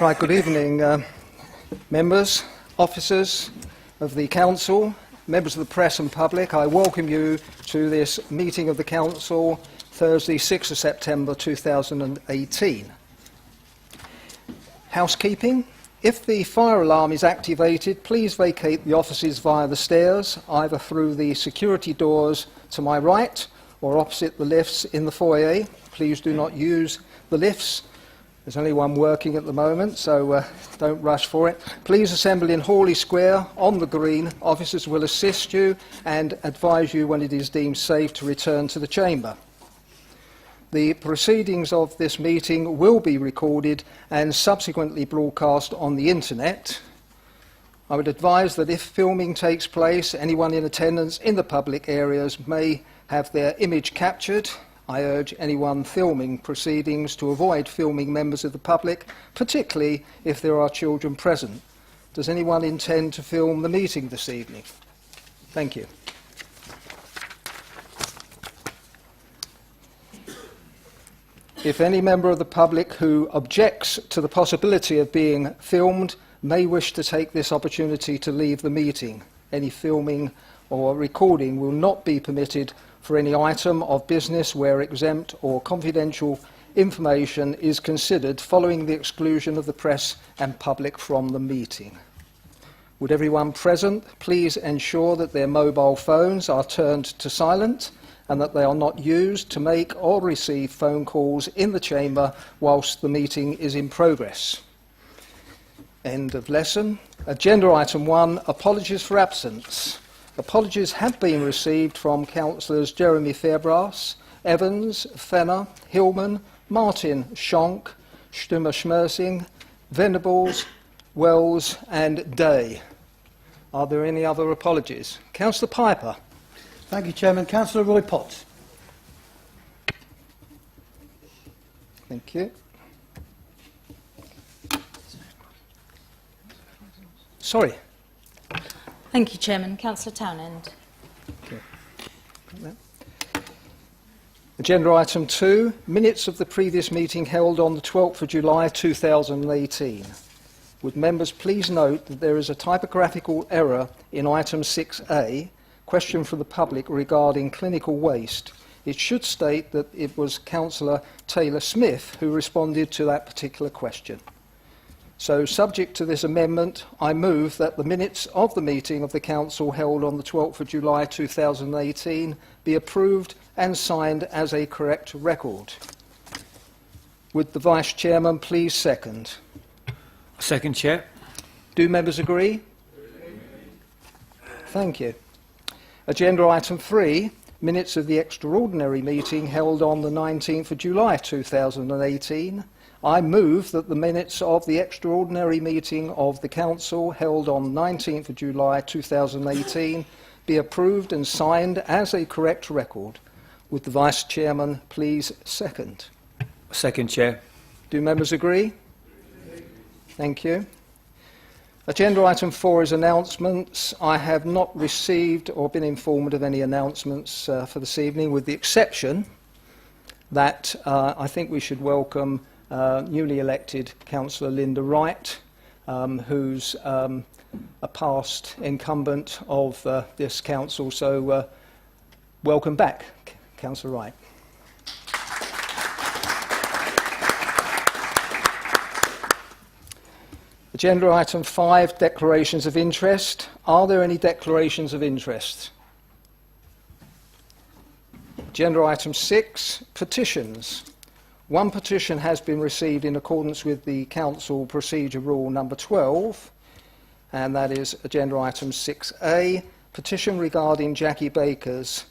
Right, good evening, members, officers of the Council, members of the press and public. I welcome you to this meeting of the Council, Thursday, 6th of September 2018. Housekeeping. If the fire alarm is activated, please vacate the offices via the stairs, either through the security doors to my right or opposite the lifts in the foyer. Please do not use the lifts. There's only one working at the moment, so don't rush for it. Please assemble in Hawley Square on the green. Officers will assist you and advise you when it is deemed safe to return to the chamber. The proceedings of this meeting will be recorded and subsequently broadcast on the internet. I would advise that if filming takes place, anyone in attendance in the public areas may have their image captured. I urge anyone filming proceedings to avoid filming members of the public, particularly if there are children present. Does anyone intend to film the meeting this evening? Thank you. If any member of the public who objects to the possibility of being filmed may wish to take this opportunity to leave the meeting, any filming or recording will not be permitted for any item of business where exempt or confidential information is considered following the exclusion of the press and public from the meeting. Would everyone present please ensure that their mobile phones are turned to silent and that they are not used to make or receive phone calls in the chamber whilst the meeting is in progress. End of lesson. Agenda item 1, apologies for absence. Apologies have been received from Councillors Jeremy Fairbrass, Evans, Fenner, Hillman, Martin, Schonk, Stummer-Schmersing, Venables, Wells and Day. Are there any other apologies? Councillor Piper. Thank you, Chairman. Councillor Roy Potts. Thank you. Sorry. Thank you, Chairman. Councillor Townend. Okay. Agenda item 2, minutes of the previous meeting held on the 12th of July 2018. Would members please note that there is a typographical error in item 6A, question from the public regarding clinical waste. It should state that it was Councillor Taylor-Smith who responded to that particular question. So, subject to this amendment, I move that the minutes of the meeting of the Council held on the 12th of July 2018 be approved and signed as a correct record. Would the Vice Chairman please second? Second, Chair. Do members agree? Thank you. Agenda item 3, minutes of the extraordinary meeting held on the 19th of July 2018. I move that the minutes of the extraordinary meeting of the Council held on 19th of July 2018 be approved and signed as a correct record. Would the Vice Chairman please second? Second, Chair. Do members agree? Thank you. Agenda item 4 is announcements. I have not received or been informed of any announcements for this evening, with the exception that I think we should welcome newly elected Councillor Linda Wright, who's a past incumbent of this council. So welcome back, Councillor Wright. Agenda item 5, declarations of interest. Are there any declarations of interest? Agenda item 6, petitions. One petition has been received in accordance with the Council Procedure Rule number 12, and that is agenda item 6A, petition regarding Jackie Baker's.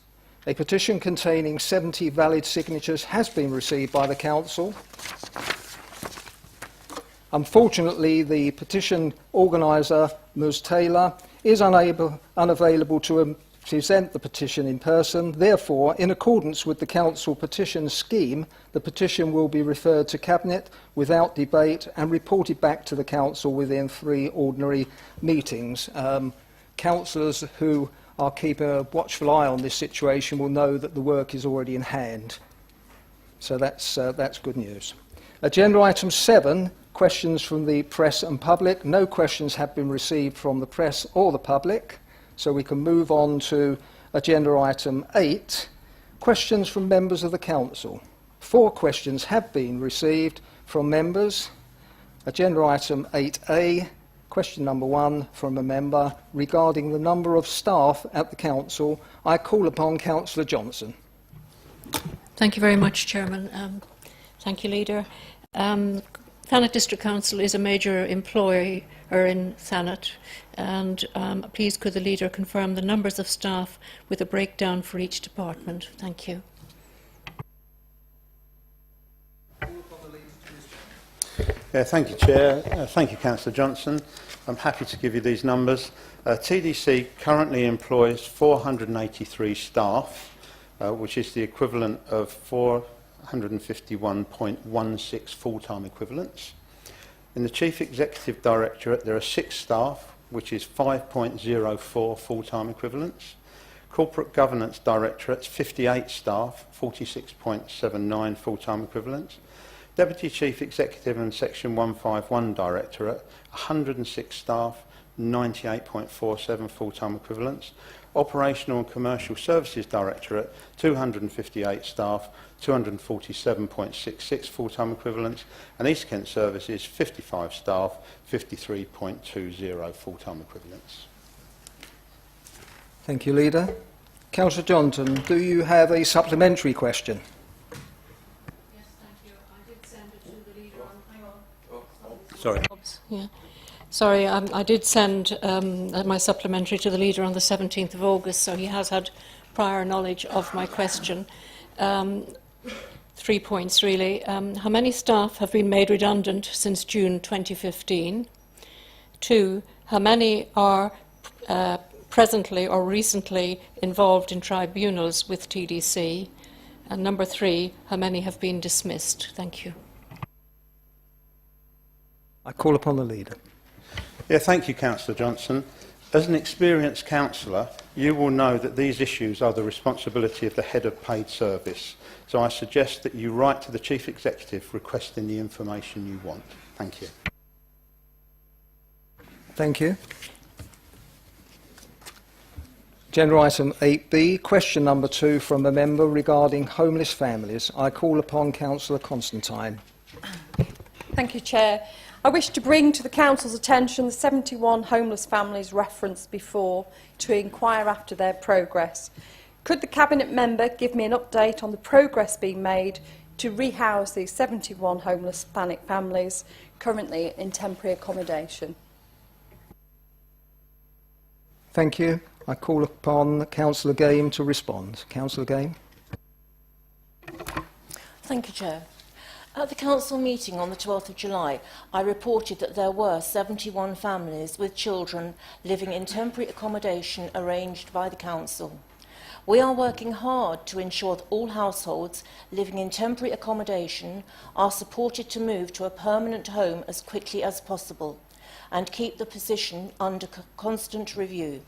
A petition containing 70 valid signatures has been received by the Council. Unfortunately, the petition organiser, Ms Taylor, is unavailable to present the petition in person. Therefore, in accordance with the Council petition scheme, the petition will be referred to Cabinet without debate and reported back to the Council within 3 ordinary meetings. Councillors who are keeping a watchful eye on this situation will know that the work is already in hand. So that's good news. Agenda item 7, questions from the press and public. No questions have been received from the press or the public, so we can move on to agenda item 8, questions from members of the council. 4 questions have been received from members. Agenda item 8A, question number 1 from a member regarding the number of staff at the council. I call upon Councillor Johnson. Thank you very much, Chairman. Thank you, Leader. Thanet District Council is a major employer in Thanet, and please could the Leader confirm the numbers of staff with a breakdown for each department. Thank you. Thank you, Chair. Thank you, Councillor Johnson. I'm happy to give you these numbers. TDC currently employs 483 staff, which is the equivalent of 451.16 full-time equivalents. In the Chief Executive Directorate, there are 6 staff, which is 5.04 full-time equivalents. Corporate Governance Directorates, 58 staff, 46.79 full-time equivalents. Deputy Chief Executive and Section 151 Directorate, 106 staff, 98.47 full-time equivalents. Operational and Commercial Services Directorate, 258 staff, 247.66 full-time equivalents. And East Kent Services, 55 staff, 53.20 full-time equivalents. Thank you, Leader. Councillor Johnson, do you have a supplementary question? Sorry. Yeah. Sorry, I did send my supplementary to the Leader on the 17th of August, so he has had prior knowledge of my question. 3 points, really. How many staff have been made redundant since June 2015? 2, how many are presently or recently involved in tribunals with TDC? And number 3, how many have been dismissed? Thank you. I call upon the Leader. Thank you, Councillor Johnson. As an experienced councillor, you will know that these issues are the responsibility of the head of paid service. So I suggest that you write to the Chief Executive requesting the information you want. Thank you. Thank you. Agenda item 8B, question number 2 from a member regarding homeless families. I call upon Councillor Constantine. Thank you, Chair. I wish to bring to the Council's attention the 71 homeless families referenced before to inquire after their progress. Could the Cabinet member give me an update on the progress being made to rehouse these 71 homeless families currently in temporary accommodation? Thank you. I call upon Councillor Game to respond. Councillor Game. Thank you, Chair. At the Council meeting on the 12th of July, I reported that there were 71 families with children living in temporary accommodation arranged by the Council. We are working hard to ensure that all households living in temporary accommodation are supported to move to a permanent home as quickly as possible and keep the position under constant review.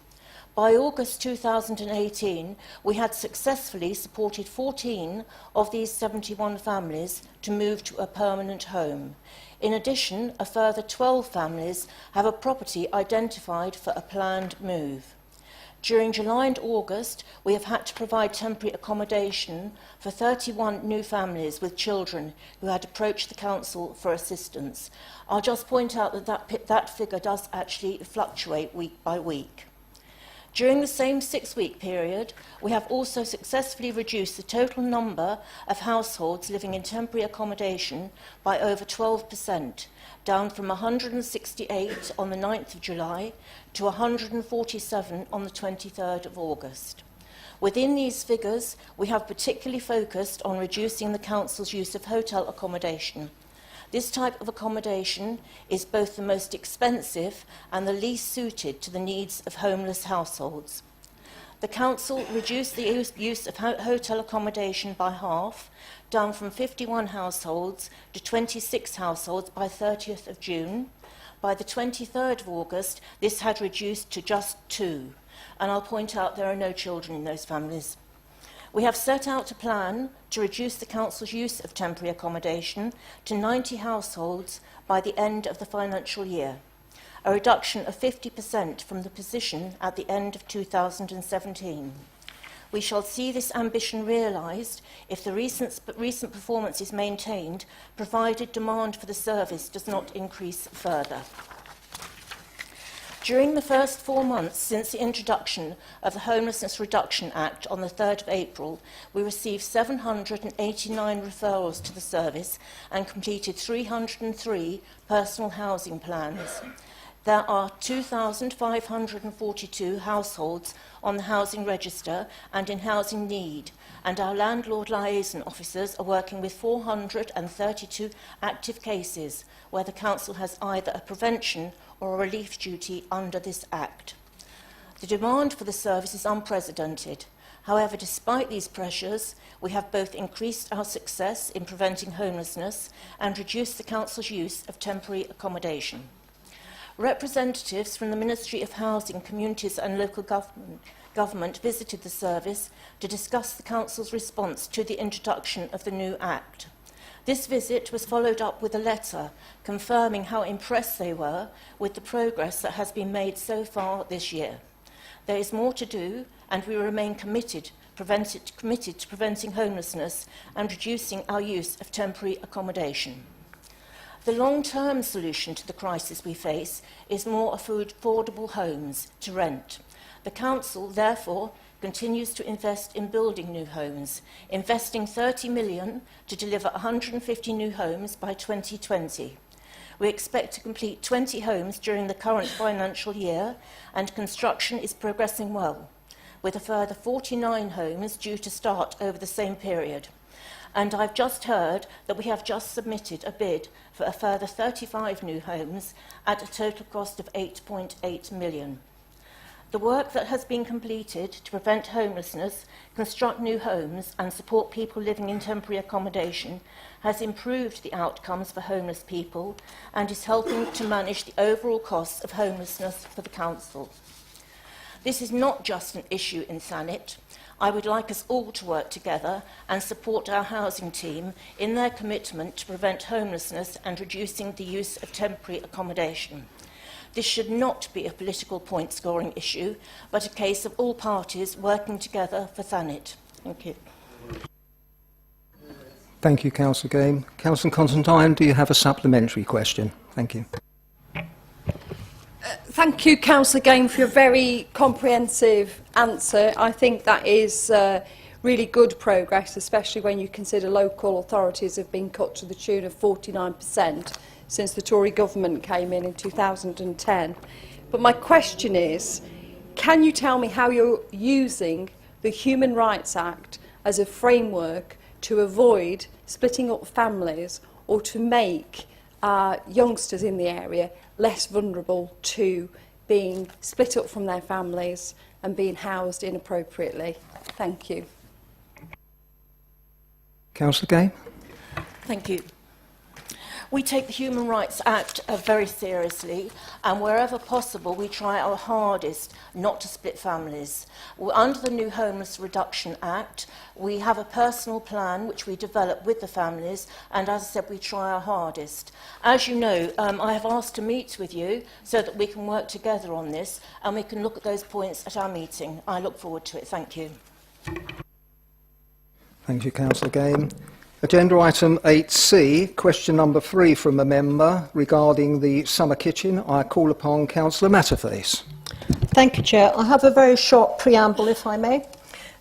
By August 2018, we had successfully supported 14 of these 71 families to move to a permanent home. In addition, a further 12 families have a property identified for a planned move. During July and August, we have had to provide temporary accommodation for 31 new families with children who had approached the Council for assistance. I'll just point out that that figure does actually fluctuate week by week. During the same 6-week period, we have also successfully reduced the total number of households living in temporary accommodation by over 12%, down from 168 on the 9th of July to 147 on the 23rd of August. Within these figures, we have particularly focused on reducing the Council's use of hotel accommodation. This type of accommodation is both the most expensive and the least suited to the needs of homeless households. The Council reduced the use of hotel accommodation by half, down from 51 households to 26 households by 30th of June. By the 23rd of August, this had reduced to just 2, and I'll point out there are no children in those families. We have set out a plan to reduce the Council's use of temporary accommodation to 90 households by the end of the financial year, a reduction of 50% from the position at the end of 2017. We shall see this ambition realised if the recent performance is maintained, provided demand for the service does not increase further. During the first 4 months since the introduction of the Homelessness Reduction Act on the 3rd of April, we received 789 referrals to the service and completed 303 personal housing plans. There are 2,542 households on the housing register and in housing need, and our landlord liaison officers are working with 432 active cases where the council has either a prevention or a relief duty under this Act. The demand for the service is unprecedented. However, despite these pressures, we have both increased our success in preventing homelessness and reduced the council's use of temporary accommodation. Representatives from the Ministry of Housing, Communities and Local Government visited the service to discuss the council's response to the introduction of the new Act. This visit was followed up with a letter confirming how impressed they were with the progress that has been made so far this year. There is more to do, and we remain committed to preventing homelessness and reducing our use of temporary accommodation. The long-term solution to the crisis we face is more affordable homes to rent. The Council, therefore, continues to invest in building new homes, investing £30 million to deliver 150 new homes by 2020. We expect to complete 20 homes during the current financial year, and construction is progressing well, with a further 49 homes due to start over the same period. And I've just heard that we have just submitted a bid for a further 35 new homes at a total cost of £8.8 million. The work that has been completed to prevent homelessness, construct new homes and support people living in temporary accommodation has improved the outcomes for homeless people and is helping to manage the overall costs of homelessness for the Council. This is not just an issue in Thanet. I would like us all to work together and support our housing team in their commitment to prevent homelessness and reducing the use of temporary accommodation. This should not be a political point-scoring issue, but a case of all parties working together for Thanet. Thank you. Thank you, Councillor Game. Councillor Constantine, do you have a supplementary question? Thank you. Thank you, Councillor Game, for your very comprehensive answer. I think that is really good progress, especially when you consider local authorities have been cut to the tune of 49% since the Tory government came in 2010. But my question is, can you tell me how you're using the Human Rights Act as a framework to avoid splitting up families or to make youngsters in the area less vulnerable to being split up from their families and being housed inappropriately? Thank you. Councillor Game? Thank you. We take the Human Rights Act very seriously, and wherever possible we try our hardest not to split families. Under the new Homelessness Reduction Act, we have a personal plan which we develop with the families, and as I said, we try our hardest. As you know, I have asked to meet with you so that we can work together on this, and we can look at those points at our meeting. I look forward to it. Thank you. Thank you, Councillor Game. Agenda item 8C, question number 3 from a member regarding the summer kitchen. I call upon Councillor Matterface. Thank you, Chair. I have a very short preamble, if I may.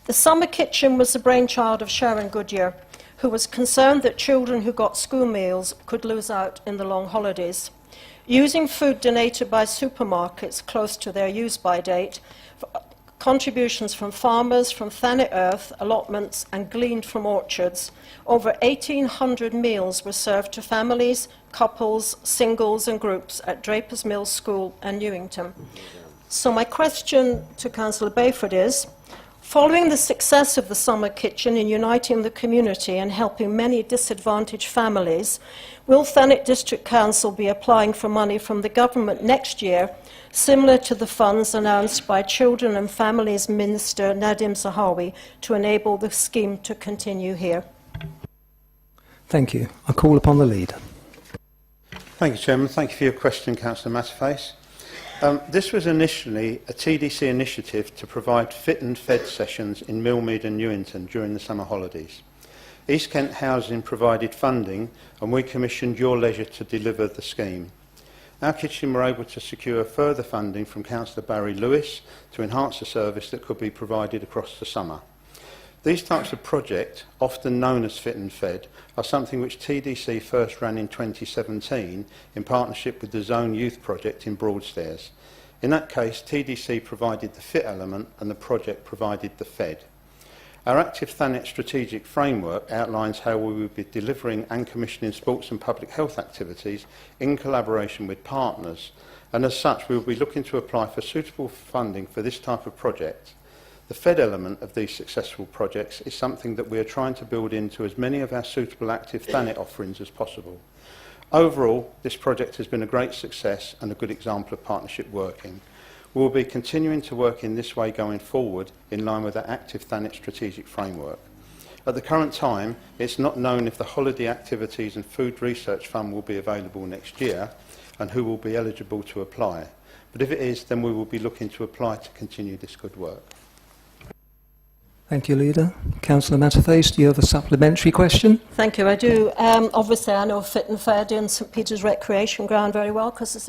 The summer kitchen was the brainchild of Sharon Goodyear, who was concerned that children who got school meals could lose out in the long holidays. Using food donated by supermarkets close to their use-by date, contributions from farmers, from Thanet Earth, allotments and gleaned from orchards, over 1,800 meals were served to families, couples, singles and groups at Drapers Mill School and Newington. So my question to Councillor Bayford is, Following the success of the summer kitchen in uniting the community and helping many disadvantaged families, will Thanet District Council be applying for money from the government next year, similar to the funds announced by Children and Families Minister Nadim Zahawi, to enable the scheme to continue here? Thank you. I call upon the leader. Thank you, Chairman. Thank you for your question, Councillor Matterface. This was initially a TDC initiative to provide fit and fed sessions in Millmead and Newington during the summer holidays. East Kent Housing provided funding and we commissioned Your Leisure to deliver the scheme. Our kitchen were able to secure further funding from Councillor Barry Lewis to enhance the service that could be provided across the summer. These types of projects, often known as Fit and Fed, are something which TDC first ran in 2017 in partnership with the Zone Youth Project in Broadstairs. In that case, TDC provided the fit element and the project provided the Fed. Our Active Thanet strategic framework outlines how we will be delivering and commissioning sports and public health activities in collaboration with partners, and as such we will be looking to apply for suitable funding for this type of project. The Fed element of these successful projects is something that we are trying to build into as many of our suitable Active Thanet offerings as possible. Overall, this project has been a great success and a good example of partnership working. We will be continuing to work in this way going forward in line with our Active Thanet strategic framework. At the current time, it's not known if the Holiday Activities and Food Research Fund will be available next year and who will be eligible to apply. But if it is, then we will be looking to apply to continue this good work. Thank you, Leader. Councillor Matterface, do you have a supplementary question? Thank you, I do. Obviously, I know Fit and Fed in St Peter's Recreation Ground very well because it's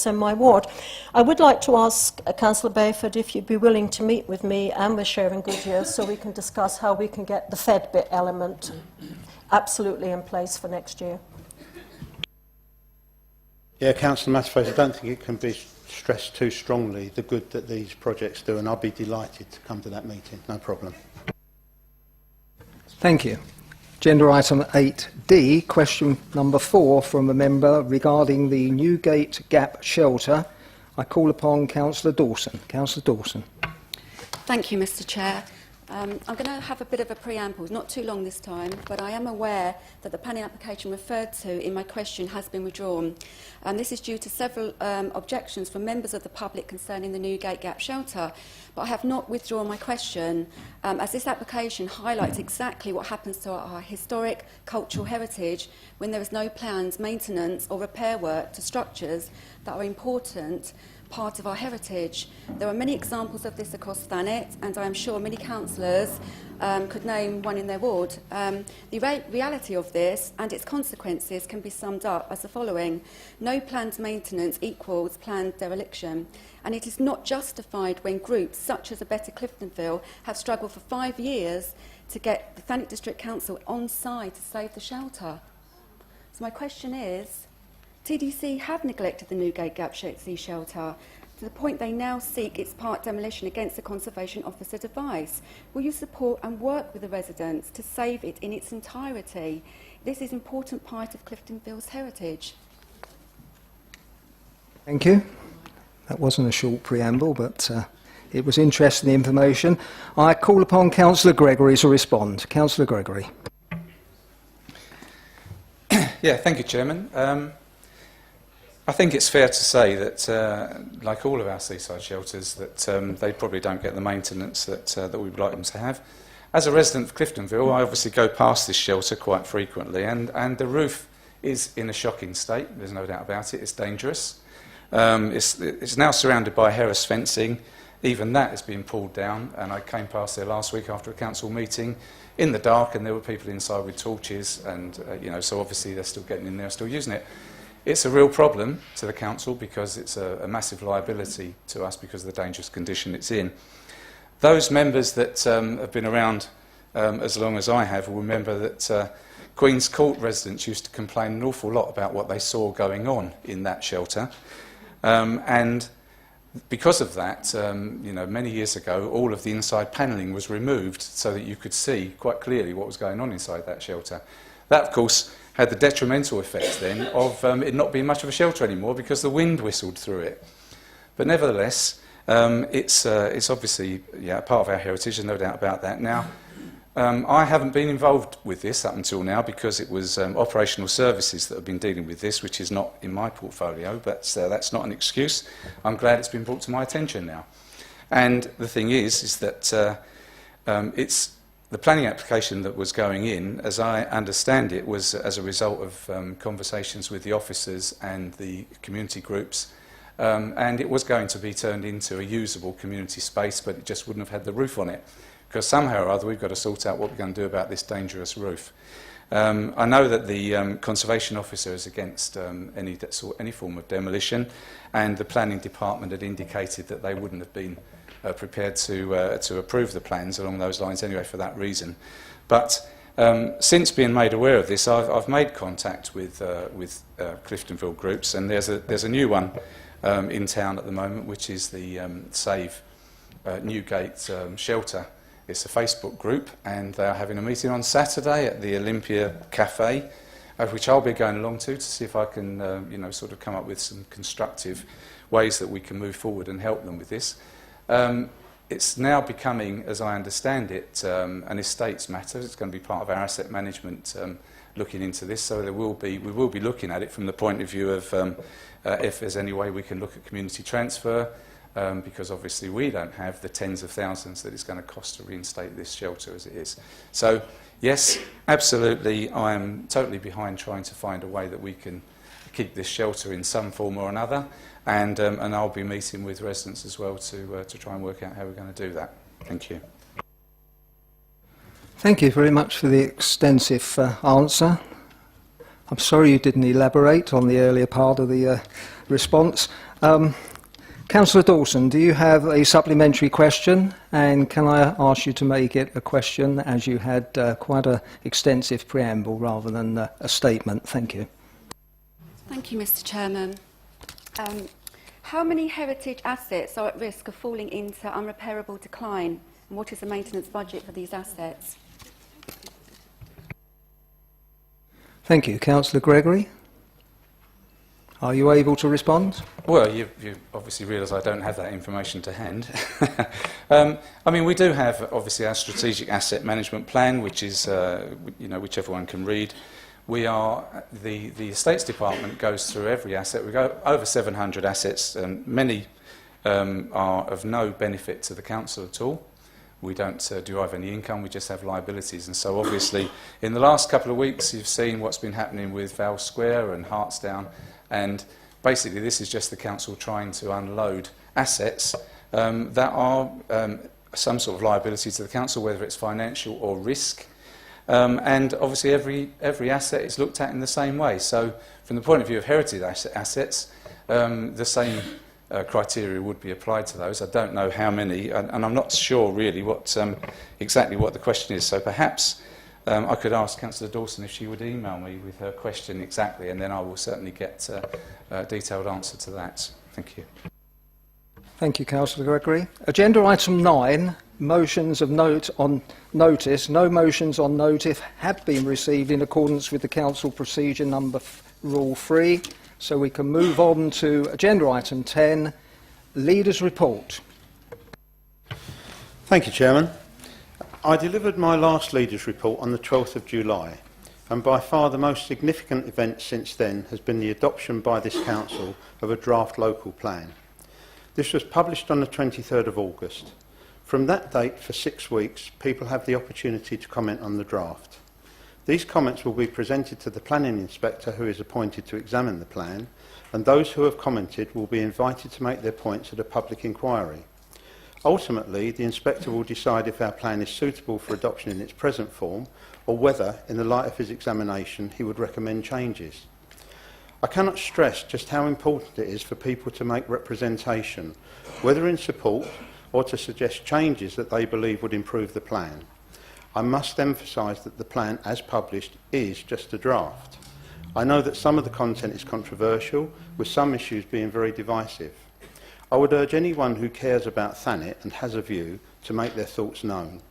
in my ward. I would like to ask Councillor Bayford if you'd be willing to meet with me and with Sharon Goodyear so we can discuss how we can get the Fed bit element absolutely in place for next year. Yeah, Councillor Matterface, I don't think it can be stressed too strongly the good that these projects do, and I'll be delighted to come to that meeting, no problem. Thank you. Agenda item 8D, question number 4 from a member regarding the Newgate Gap shelter. I call upon Councillor Dawson. Councillor Dawson. Thank you, Mr. Chair. I'm going to have a bit of a preamble, not too long this time, but I am aware that the planning application referred to in my question has been withdrawn. This is due to several objections from members of the public concerning the Newgate Gap shelter, but I have not withdrawn my question, as this application highlights exactly what happens to our historic cultural heritage when there is no planned maintenance or repair work to structures that are important part of our heritage. There are many examples of this across Thanet, and I am sure many councillors could name one in their ward. The reality of this and its consequences can be summed up as the following. No planned maintenance equals planned dereliction, and it is not justified when groups such as a Better Cliftonville have struggled for 5 years to get the Thanet District Council on side to save the shelter. So my question is, TDC have neglected the Newgate Gap Sea shelter to the point they now seek its part demolition against the Conservation Officer's advice. Will you support and work with the residents to save it in its entirety? This is an important part of Cliftonville's heritage. Thank you. That wasn't a short preamble, but it was interesting information. I call upon Councillor Gregory to respond. Councillor Gregory. Yeah, thank you, Chairman. I think it's fair to say that, like all of our seaside shelters, that they probably don't get the maintenance that we would like them to have. As a resident of Cliftonville, I obviously go past this shelter quite frequently, and the roof is in a shocking state. There's no doubt about it. It's dangerous. It's now surrounded by Harris fencing. Even that is being pulled down, and I came past there last week after a council meeting in the dark, and there were people inside with torches, and so obviously they're still getting in there, still using it. It's a real problem to the council because it's a massive liability to us because of the dangerous condition it's in. Those members that have been around as long as I have will remember that Queen's Court residents used to complain an awful lot about what they saw going on in that shelter. And because of that, many years ago, all of the inside panelling was removed so that you could see quite clearly what was going on inside that shelter. That, of course, had the detrimental effect then of it not being much of a shelter anymore because the wind whistled through it. But nevertheless, It's obviously part of our heritage, there's no doubt about that. Now, I haven't been involved with this up until now because it was operational services that have been dealing with this, which is not in my portfolio, but that's not an excuse. I'm glad it's been brought to my attention now. And the thing is that it's the planning application that was going in, as I understand it, was as a result of conversations with the officers and the community groups, and it was going to be turned into a usable community space, but it just wouldn't have had the roof on it. Because somehow or other we've got to sort out what we're going to do about this dangerous roof. I know that the Conservation Officer is against any form of demolition, and the Planning Department had indicated that they wouldn't have been prepared to approve the plans along those lines anyway for that reason. But since being made aware of this, I've made contact with Cliftonville groups, and there's a new one in town at the moment, which is the Save Newgate Shelter. It's a Facebook group, and they are having a meeting on Saturday at the Olympia Cafe, which I'll be going along to see if I can, sort of come up with some constructive ways that we can move forward and help them with this. It's now becoming, as I understand it, an estates matter. It's going to be part of our asset management looking into this, so we will be looking at it from the point of view of if there's any way we can look at community transfer. Because obviously we don't have the tens of thousands that it's going to cost to reinstate this shelter as it is. So, yes, absolutely, I am totally behind trying to find a way that we can keep this shelter in some form or another, and I'll be meeting with residents as well to try and work out how we're going to do that. Thank you. Thank you very much for the extensive answer. I'm sorry you didn't elaborate on the earlier part of the response. Councillor Dawson, do you have a supplementary question? And can I ask you to make it a question, as you had quite an extensive preamble rather than a statement? Thank you. Thank you, Mr. Chairman. How many heritage assets are at risk of falling into unrepairable decline? And what is the maintenance budget for these assets? Thank you. Councillor Gregory? Are you able to respond? Well, you obviously realise I don't have that information to hand. I mean, we do have obviously our strategic asset management plan, which is which everyone can read. We are the estates department goes through every asset. We go over 700 assets, and many are of no benefit to the council at all. We don't derive any income, we just have liabilities. And so obviously in the last couple of weeks you've seen what's been happening with Val Square and Hartsdown, and basically this is just the council trying to unload assets that are some sort of liability to the council, whether it's financial or risk. And obviously every asset is looked at in the same way. So from the point of view of heritage assets, the same criteria would be applied to those. I don't know how many, and I'm not sure really what exactly what the question is. So perhaps I could ask Councillor Dawson if she would email me with her question exactly, and then I will certainly get a detailed answer to that. Thank you. Thank you, Councillor Gregory. Agenda item 9, motions of notice. No motions on notice have been received in accordance with the Council Procedure Rule 3. So we can move on to agenda item 10, Leaders' Report. Thank you, Chairman. I delivered my last Leaders' Report on the 12th of July, and by far the most significant event since then has been the adoption by this Council of a draft local plan. This was published on the 23rd of August. From that date, for 6 weeks, people have the opportunity to comment on the draft. These comments will be presented to the planning inspector, who is appointed to examine the plan, and those who have commented will be invited to make their points at a public inquiry. Ultimately, the inspector will decide if our plan is suitable for adoption in its present form, or whether, in the light of his examination, he would recommend changes. I cannot stress just how important it is for people to make representation, whether in support or to suggest changes that they believe would improve the plan. I must emphasise that the plan, as published, is just a draft. I know that some of the content is controversial, with some issues being very divisive. I would urge anyone who cares about Thanet and has a view to make their thoughts known.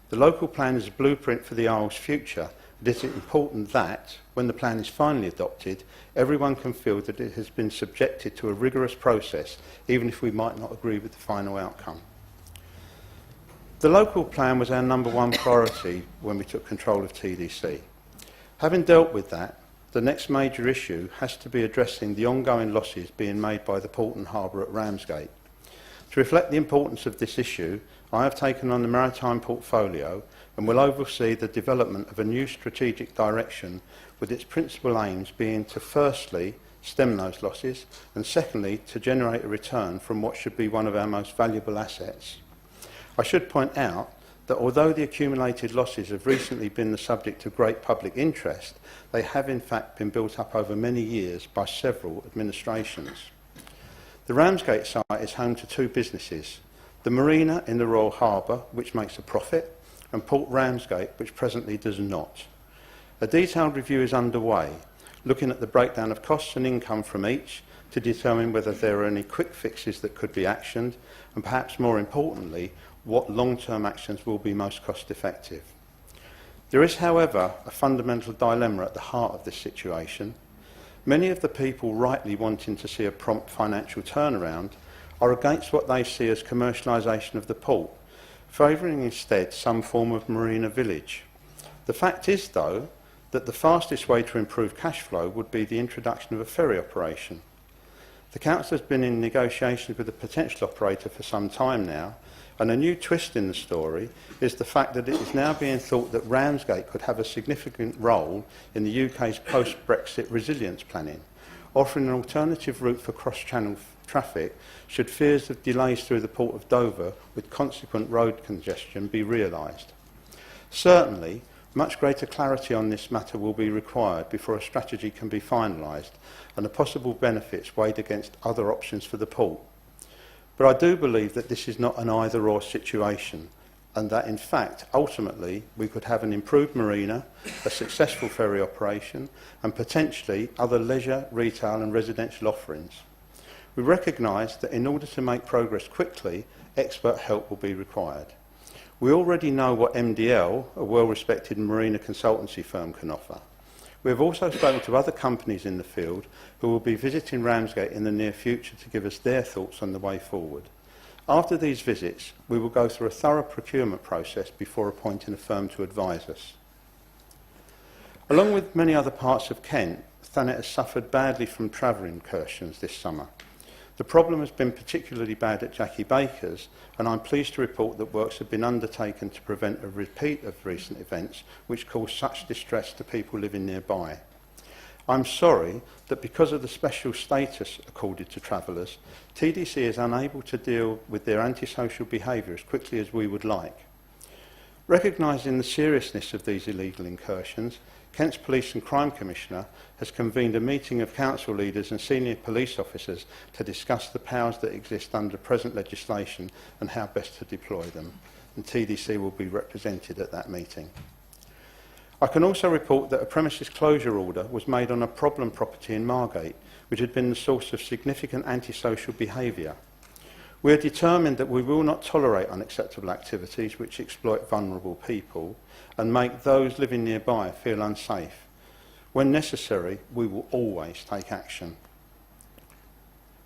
The local plan is a blueprint for the Isle's future, It is important that, when the plan is finally adopted, everyone can feel that it has been subjected to a rigorous process, even if we might not agree with the final outcome. The local plan was our number one priority when we took control of TDC. Having dealt with that, the next major issue has to be addressing the ongoing losses being made by the port and harbour at Ramsgate. To reflect the importance of this issue, I have taken on the maritime portfolio and will oversee the development of a new strategic direction, with its principal aims being to firstly stem those losses and secondly to generate a return from what should be one of our most valuable assets. I should point out that although the accumulated losses have recently been the subject of great public interest, they have in fact been built up over many years by several administrations. The Ramsgate site is home to two businesses: the marina in the Royal Harbour, which makes a profit, and Port Ramsgate, which presently does not. A detailed review is underway, looking at the breakdown of costs and income from each to determine whether there are any quick fixes that could be actioned, and perhaps more importantly, what long-term actions will be most cost-effective. There is, however, a fundamental dilemma at the heart of this situation. Many of the people rightly wanting to see a prompt financial turnaround are against what they see as commercialisation of the port, favouring instead some form of marina village. The fact is, though, that the fastest way to improve cash flow would be the introduction of a ferry operation. The Council has been in negotiations with a potential operator for some time now, and a new twist in the story is the fact that it is now being thought that Ramsgate could have a significant role in the UK's post-Brexit resilience planning, offering an alternative route for cross-channel traffic should fears of delays through the port of Dover with consequent road congestion be realised. Certainly, much greater clarity on this matter will be required before a strategy can be finalised and the possible benefits weighed against other options for the port. But I do believe that this is not an either-or situation, and that in fact, ultimately, we could have an improved marina, a successful ferry operation, and potentially other leisure, retail and residential offerings. We recognise that in order to make progress quickly, expert help will be required. We already know what MDL, a well-respected marina consultancy firm, can offer. We have also spoken to other companies in the field who will be visiting Ramsgate in the near future to give us their thoughts on the way forward. After these visits, we will go through a thorough procurement process before appointing a firm to advise us. Along with many other parts of Kent, Thanet has suffered badly from travel incursions this summer. The problem has been particularly bad at Jackie Baker's, and I'm pleased to report that works have been undertaken to prevent a repeat of recent events which caused such distress to people living nearby. I'm sorry that because of the special status accorded to travellers, TDC is unable to deal with their antisocial behaviour as quickly as we would like. Recognising the seriousness of these illegal incursions, Kent's Police and Crime Commissioner has convened a meeting of council leaders and senior police officers to discuss the powers that exist under present legislation and how best to deploy them, and TDC will be represented at that meeting. I can also report that a premises closure order was made on a problem property in Margate, which had been the source of significant antisocial behaviour. We are determined that we will not tolerate unacceptable activities which exploit vulnerable people and make those living nearby feel unsafe. When necessary, we will always take action.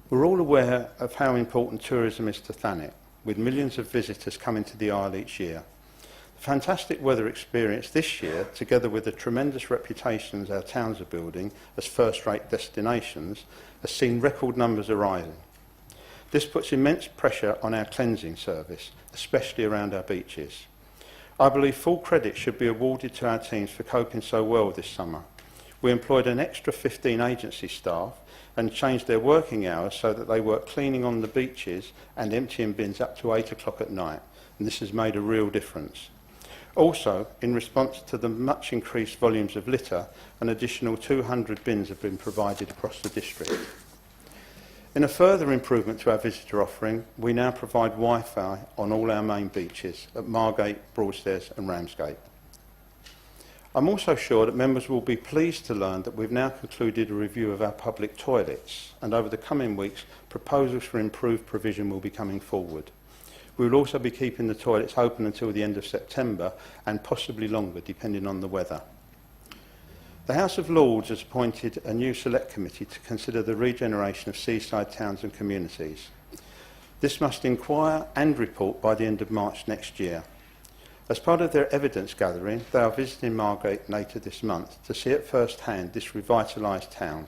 We're all aware of how important tourism is to Thanet, with millions of visitors coming to the Isle each year. The fantastic weather experienced this year, together with the tremendous reputations our towns are building as first-rate destinations, has seen record numbers arising. This puts immense pressure on our cleansing service, especially around our beaches. I believe full credit should be awarded to our teams for coping so well this summer. We employed an extra 15 agency staff and changed their working hours so that they work cleaning on the beaches and emptying bins up to 8 o'clock at night, and this has made a real difference. Also, in response to the much increased volumes of litter, an additional 200 bins have been provided across the district. In a further improvement to our visitor offering, we now provide Wi-Fi on all our main beaches at Margate, Broadstairs and Ramsgate. I'm also sure that members will be pleased to learn that we've now concluded a review of our public toilets, and over the coming weeks, proposals for improved provision will be coming forward. We will also be keeping the toilets open until the end of September and possibly longer, depending on the weather. The House of Lords has appointed a new select committee to consider the regeneration of seaside towns and communities. This must inquire and report by the end of March next year. As part of their evidence gathering, they are visiting Margate later this month to see at first hand this revitalised town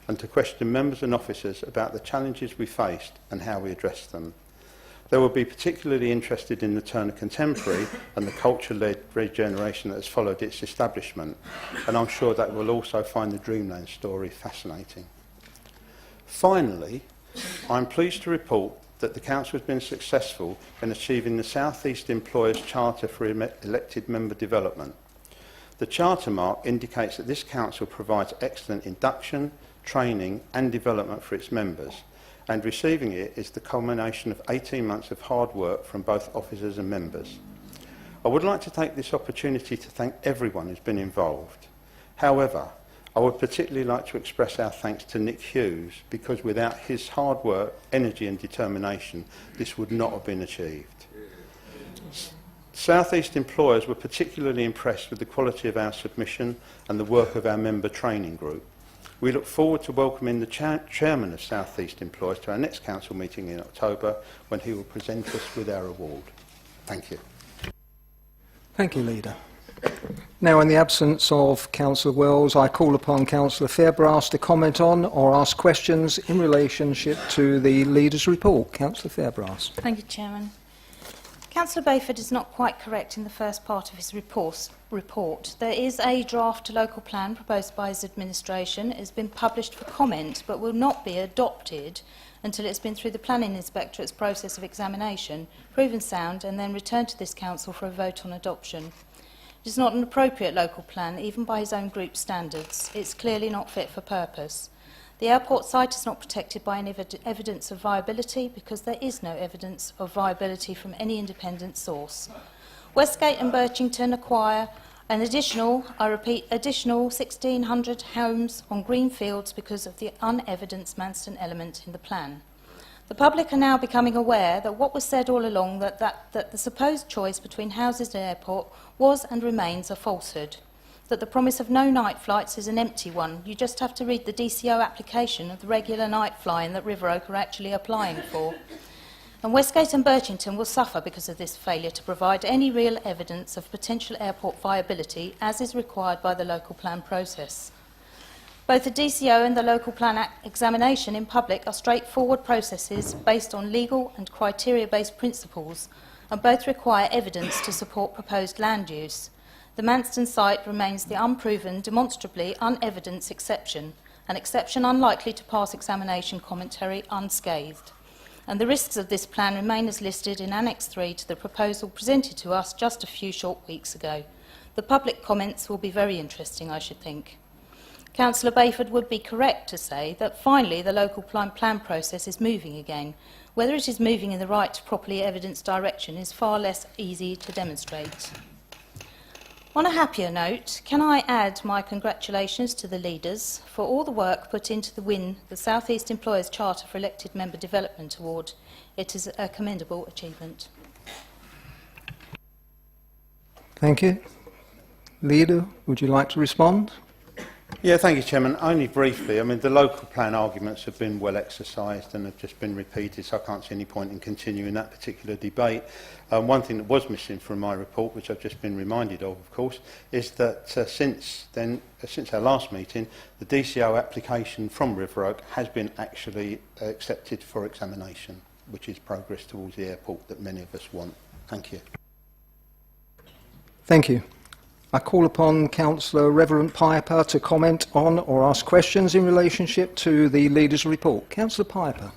and to question members and officers about the challenges we faced and how we addressed them. They will be particularly interested in the Turner Contemporary and the culture-led regeneration that has followed its establishment, and I'm sure that will also find the Dreamland story fascinating. Finally, I'm pleased to report that the Council has been successful in achieving the South East Employers Charter for Elected Member Development. The Charter mark indicates that this Council provides excellent induction, training and development for its members, and receiving it is the culmination of 18 months of hard work from both officers and members. I would like to take this opportunity to thank everyone who's been involved. However, I would particularly like to express our thanks to Nick Hughes, because without his hard work, energy and determination, this would not have been achieved. South East employers were particularly impressed with the quality of our submission and the work of our member training group. We look forward to welcoming the Chairman of South East Employers to our next Council meeting in October, when he will present us with our award. Thank you. Thank you, Leader. Now, in the absence of Councillor Wells, I call upon Councillor Fairbrass to comment on or ask questions in relationship to the Leader's report. Councillor Fairbrass. Thank you, Chairman. Councillor Bayford is not quite correct in the first part of his report. There is a draft local plan proposed by his administration. It has been published for comment but will not be adopted until it's been through the Planning Inspectorate's process of examination, proven sound, and then returned to this Council for a vote on adoption. It is not an appropriate local plan, even by his own group standards. It's clearly not fit for purpose. The airport site is not protected by any evidence of viability because there is no evidence of viability from any independent source. Westgate and Birchington acquire an additional 1,600 homes on green fields because of the unevidenced Manston element in the plan. The public are now becoming aware that what was said all along, that the supposed choice between houses and airport was and remains a falsehood, that the promise of no night flights is an empty one. You just have to read the DCO application of the regular night flying that River Oak are actually applying for. And Westgate and Birchington will suffer because of this failure to provide any real evidence of potential airport viability, as is required by the local plan process. Both the DCO and the local plan examination in public are straightforward processes based on legal and criteria-based principles, and both require evidence to support proposed land use. The Manston site remains the unproven, demonstrably unevidenced exception, an exception unlikely to pass examination commentary unscathed. And the risks of this plan remain as listed in Annex 3 to the proposal presented to us just a few short weeks ago. The public comments will be very interesting, I should think. Councillor Bayford would be correct to say that finally the local plan process is moving again. Whether it is moving in the right, properly evidenced direction is far less easy to demonstrate. On a happier note, can I add my congratulations to the leaders for all the work put into the South East Employers Charter for Elected Member Development Award. It is a commendable achievement. Thank you. Leader, would you like to respond? Yeah, thank you, Chairman. Only briefly. I mean, the local plan arguments have been well exercised and have just been repeated, so I can't see any point in continuing that particular debate. One thing that was missing from my report, which I've just been reminded of course, is that since our last meeting, the DCO application from River Oak has been actually accepted for examination, which is progress towards the airport that many of us want. Thank you. Thank you. I call upon Councillor Reverend Piper to comment on or ask questions in relationship to the Leader's report. Councillor Piper.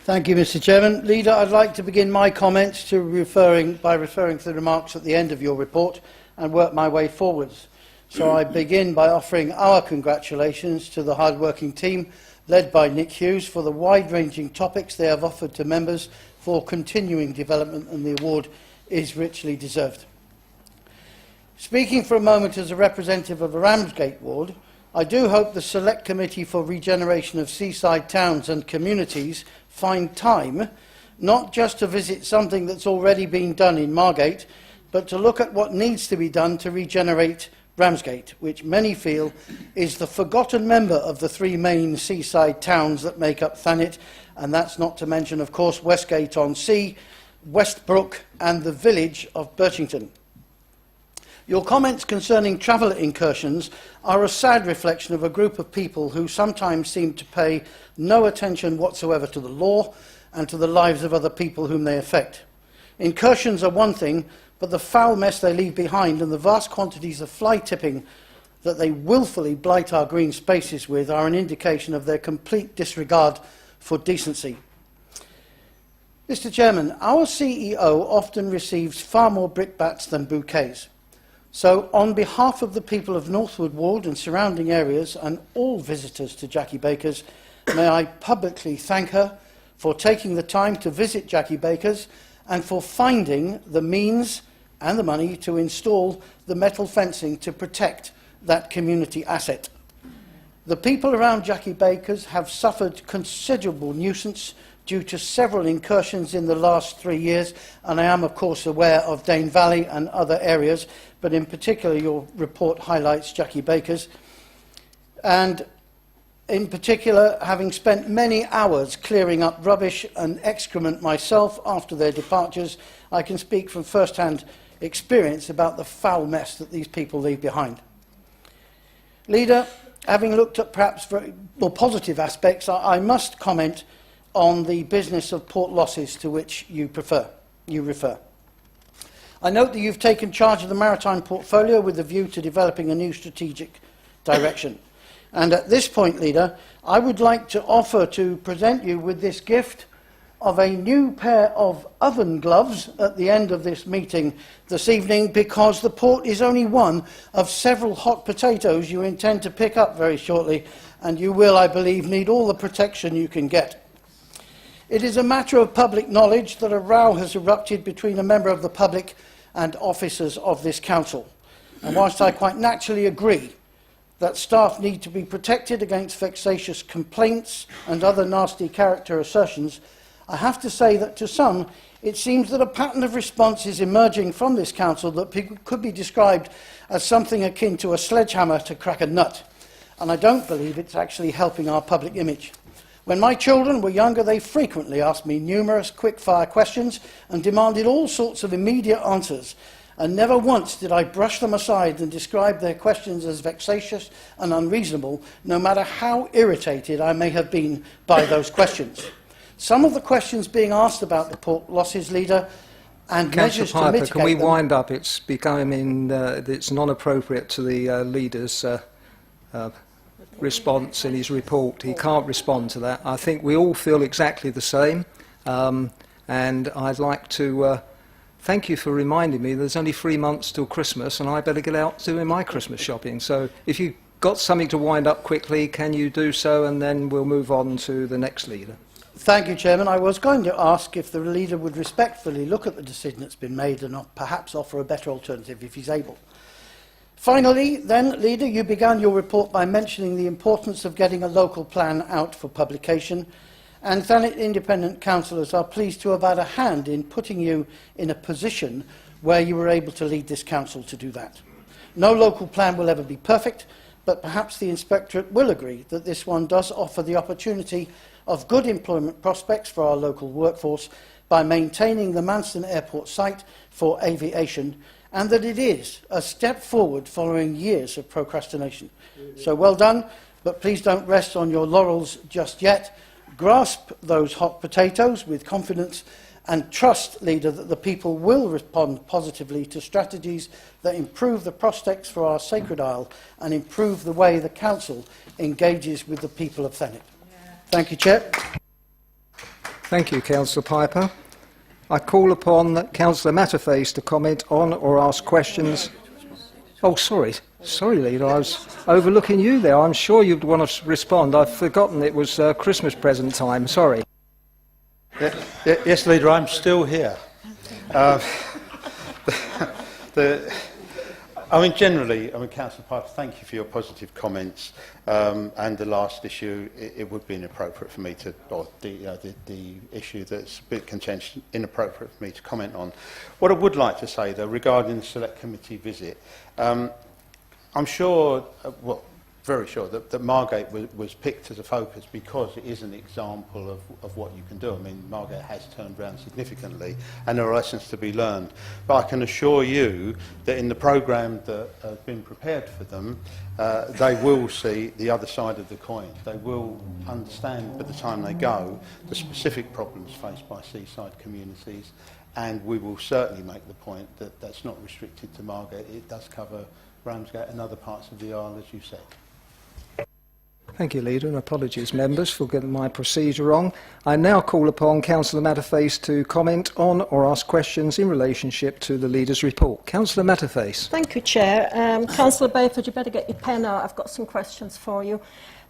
Thank you, Mr. Chairman. Leader, I'd like to begin my comments by referring to the remarks at the end of your report and work my way forwards. So I begin by offering our congratulations to the hard-working team led by Nick Hughes for the wide-ranging topics they have offered to members for continuing development, and the award is richly deserved. Speaking for a moment as a representative of the Ramsgate ward, I do hope the Select Committee for Regeneration of Seaside Towns and Communities find time not just to visit something that's already been done in Margate, but to look at what needs to be done to regenerate Ramsgate, which many feel is the forgotten member of the three main seaside towns that make up Thanet, and that's not to mention, of course, Westgate-on-Sea, Westbrook and the village of Birchington. Your comments concerning traveller incursions are a sad reflection of a group of people who sometimes seem to pay no attention whatsoever to the law and to the lives of other people whom they affect. Incursions are one thing, but the foul mess they leave behind and the vast quantities of fly tipping that they willfully blight our green spaces with are an indication of their complete disregard for decency. Mr. Chairman, our CEO often receives far more brickbats than bouquets. So, on behalf of the people of Northwood Ward and surrounding areas and all visitors to Jackie Baker's, may I publicly thank her for taking the time to visit Jackie Baker's and for finding the means and the money to install the metal fencing to protect that community asset. The people around Jackie Baker's have suffered considerable nuisance due to several incursions in the last 3 years, and I am of course aware of Dane Valley and other areas, but in particular your report highlights Jackie Baker's. And in particular, having spent many hours clearing up rubbish and excrement myself after their departures, I can speak from first-hand experience about the foul mess that these people leave behind. Leader, having looked at perhaps very more positive aspects, I must comment on the business of port losses to which you refer. I note that you've taken charge of the maritime portfolio with a view to developing a new strategic direction. And at this point, Leader, I would like to offer to present you with this gift of a new pair of oven gloves at the end of this meeting this evening, because the port is only one of several hot potatoes you intend to pick up very shortly, and you will, I believe, need all the protection you can get. It is a matter of public knowledge that a row has erupted between a member of the public and officers of this council. And whilst I quite naturally agree that staff need to be protected against vexatious complaints and other nasty character assertions, I have to say that to some, it seems that a pattern of response is emerging from this council that could be described as something akin to a sledgehammer to crack a nut. And I don't believe it's actually helping our public image. When my children were younger, they frequently asked me numerous quick-fire questions and demanded all sorts of immediate answers. And never once did I brush them aside and describe their questions as vexatious and unreasonable, no matter how irritated I may have been by those questions. Some of the questions being asked about the port losses, Leader, and measures to mitigate can we them. wind up? It's becoming it's non-appropriate to the leader's response in his report. He can't respond to that. I think we all feel exactly the same, and I'd like to thank you for reminding me there's only 3 months till Christmas and I better get out doing my Christmas shopping. So if you've got something to wind up quickly, can you do so, and then we'll move on to the next leader. Thank you, Chairman. I was going to ask if the leader would respectfully look at the decision that's been made and perhaps offer a better alternative if he's able. Finally, then, Leader, you began your report by mentioning the importance of getting a local plan out for publication, and Thanet Independent Councillors are pleased to have had a hand in putting you in a position where you were able to lead this council to do that. No local plan will ever be perfect, but perhaps the Inspectorate will agree that this one does offer the opportunity of good employment prospects for our local workforce by maintaining the Manston Airport site for aviation, and that it is a step forward following years of procrastination. So well done, but please don't rest on your laurels just yet. Grasp those hot potatoes with confidence and trust, Leader, that the people will respond positively to strategies that improve the prospects for our Sacred Isle and improve the way the Council engages with the people of Thanet. Thank you, Chair. Thank you, Councillor Piper. I call upon Councillor Matterface to comment on or ask questions. Oh, sorry. Sorry, Leader, I was overlooking you there. I'm sure you'd want to respond. I've forgotten it was Christmas present time. Sorry. Yes, Leader, I'm still here. Generally, Councillor Piper, thank you for your positive comments. And the last issue, it would be inappropriate for me to, or the issue that's a bit contentious, inappropriate for me to comment on. What I would like to say, though, regarding the Select Committee visit, I'm sure, very sure, that Margate was picked as a focus because it is an example of what you can do. I mean, Margate has turned around significantly and there are lessons to be learned. But I can assure you that in the programme that has been prepared for them, they will see the other side of the coin. They will understand by the time they go the specific problems faced by seaside communities, and we will certainly make the point that that's not restricted to Margate. It does cover Ramsgate and other parts of the Isle, as you said. Thank you, Leader, and apologies, members, for getting my procedure wrong. I now call upon Councillor Matterface to comment on or ask questions in relationship to the Leader's report. Councillor Matterface. Thank you, Chair. Councillor Bayford, you better get your pen out. I've got some questions for you.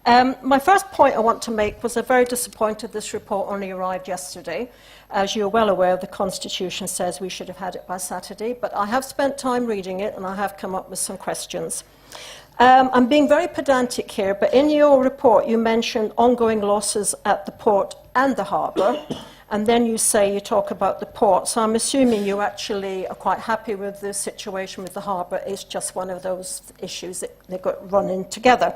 My first point I want to make was I'm very disappointed this report only arrived yesterday. As you're well aware, the Constitution says we should have had it by Saturday, but I have spent time reading it and I have come up with some questions. I'm being very pedantic here, but in your report you mentioned ongoing losses at the port and the harbour, and then you talk about the port. So I'm assuming you actually are quite happy with the situation with the harbour. It's just one of those issues that they got running together.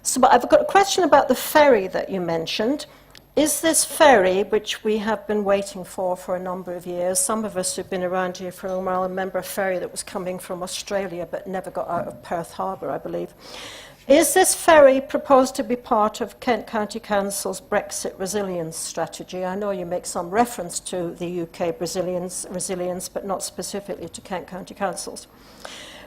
So but I've got a question about the ferry that you mentioned. Is this ferry, which we have been waiting for a number of years, some of us who've been around here for a while remember a ferry that was coming from Australia but never got out of Perth Harbour, I believe. Is this ferry proposed to be part of Kent County Council's Brexit resilience strategy? I know you make some reference to the UK resilience, but not specifically to Kent County Councils.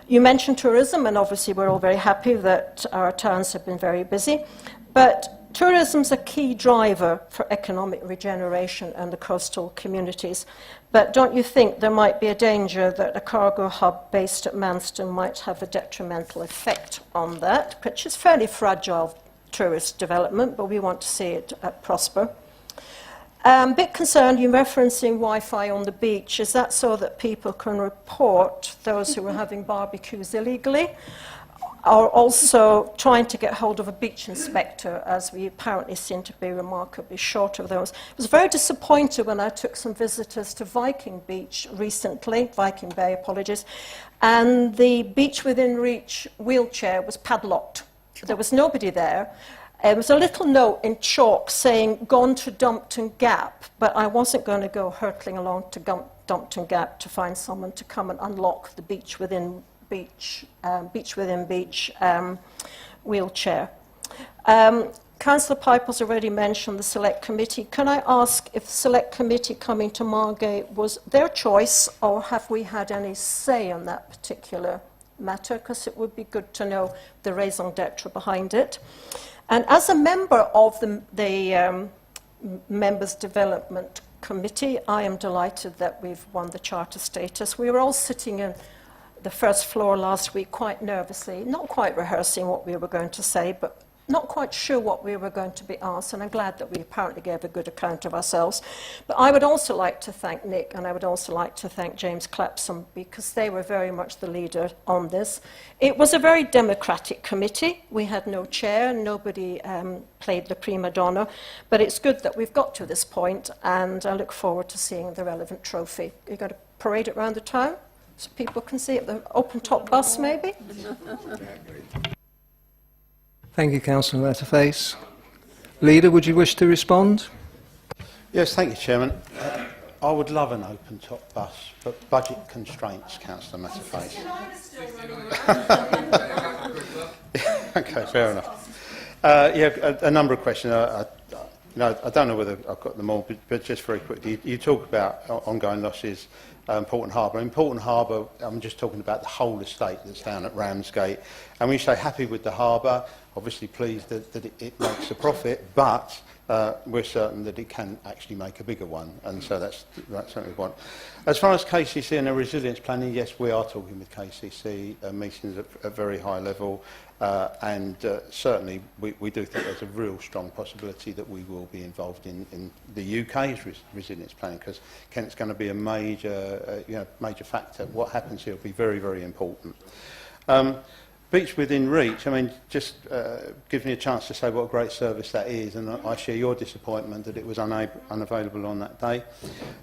You mentioned tourism, and obviously we're all very happy that our towns have been very busy, but tourism's a key driver for economic regeneration and the coastal communities. But don't you think there might be a danger that a cargo hub based at Manston might have a detrimental effect on that, which is fairly fragile tourist development, but we want to see it prosper? A bit concerned, you're referencing Wi-Fi on the beach. Is that so that people can report those who are having barbecues illegally? Or also trying to get hold of a beach inspector, as we apparently seem to be remarkably short of those. I was very disappointed when I took some visitors to Viking Beach recently, Viking Bay, apologies, and the beach within reach wheelchair was padlocked. There was nobody there. There was a little note in chalk saying, "Gone to Dumpton Gap," but I wasn't going to go hurtling along to Dumpton Gap to find someone to come and unlock the beach within beach wheelchair. Councillor Piper's already mentioned the Select Committee. Can I ask if the Select Committee coming to Margate was their choice, or have we had any say on that particular matter? Because it would be good to know the raison d'etre behind it. And as a member of the Members' Development Committee, I am delighted that we've won the charter status. We were all sitting in the first floor last week quite nervously, not quite rehearsing what we were going to say, but not quite sure what we were going to be asked, and I'm glad that we apparently gave a good account of ourselves. But I would also like to thank Nick, and I would also like to thank James Clapson, because they were very much the leader on this. It was a very democratic committee. We had no chair, nobody played the prima donna, but it's good that we've got to this point, and I look forward to seeing the relevant trophy. You're going to parade it around the town so people can see it, the open-top bus maybe? Thank you, Councillor Matterface. Leader, would you wish to respond? Yes, thank you, Chairman. I would love an open-top bus, but budget constraints, Councillor Matterface. Okay, fair enough. A number of questions. I don't know whether I've got them all, but just very quickly, you talk about ongoing losses, Port and Harbour. In Port and Harbour, I'm just talking about the whole estate that's down at Ramsgate. And when you say happy with the harbour, obviously pleased that it makes a profit, but we're certain that it can actually make a bigger one, and so that's something we want. As far as KCC and the resilience planning, yes, we are talking with KCC, meetings at a very high level, and certainly we do think there's a real strong possibility that we will be involved in the UK's resilience planning, because Kent's going to be a major factor. What happens here will be very, very important. Speech within reach, I mean, just gives me a chance to say what a great service that is, and I share your disappointment that it was unavailable on that day.